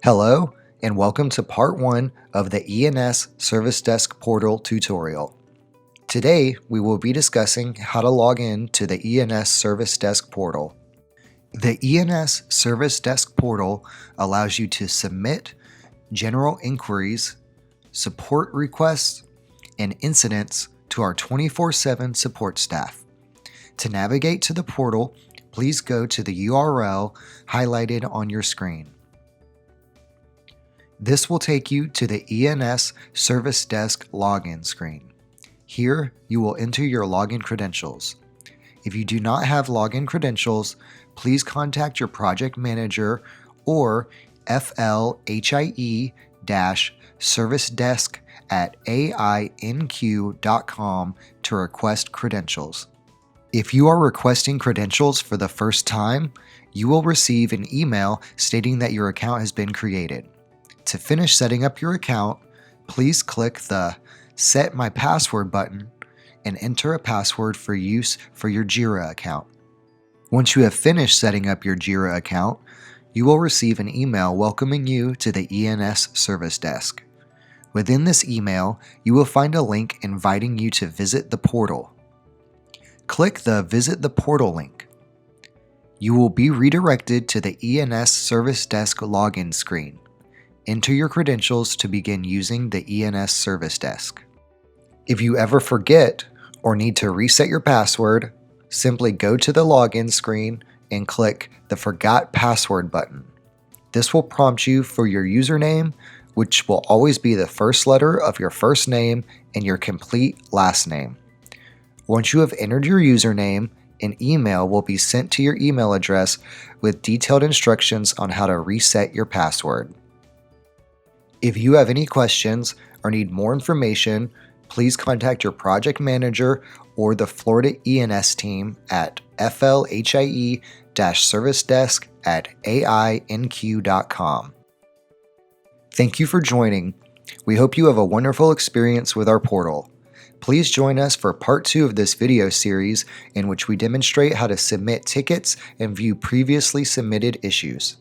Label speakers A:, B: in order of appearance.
A: Hello, and welcome to part 1 of the ENS Service Desk portal tutorial. Today, we will be discussing how to log in to the ENS Service Desk portal. The ENS Service Desk portal allows you to submit general inquiries, support requests, and incidents to our 24/7 support staff. To navigate to the portal, please go to the URL highlighted on your screen. This will take you to the ENS Service Desk login screen. Here, you will enter your login credentials. If you do not have login credentials, please contact your project manager or FLHIE-ServiceDesk at ainq.com to request credentials. If you are requesting credentials for the first time, you will receive an email stating that your account has been created. To finish setting up your account, please click the Set My Password button and enter a password for use for your Jira account. Once you have finished setting up your Jira account, you will receive an email welcoming you to the ENS Service Desk. Within this email, you will find a link inviting you to visit the portal. Click the Visit the Portal link. You will be redirected to the ENS Service Desk login screen. Enter your credentials to begin using the ENS Service Desk. If you ever forget or need to reset your password, simply go to the login screen and click the Forgot Password button. This will prompt you for your username, which will always be the first letter of your first name and your complete last name. Once you have entered your username, an email will be sent to your email address with detailed instructions on how to reset your password. If you have any questions or need more information, please contact your project manager or the Florida ENS team at FLHIE-ServiceDesk at ainq.com. Thank you for joining. We hope you have a wonderful experience with our portal. Please join us for part 2 of this video series in which we demonstrate how to submit tickets and view previously submitted issues.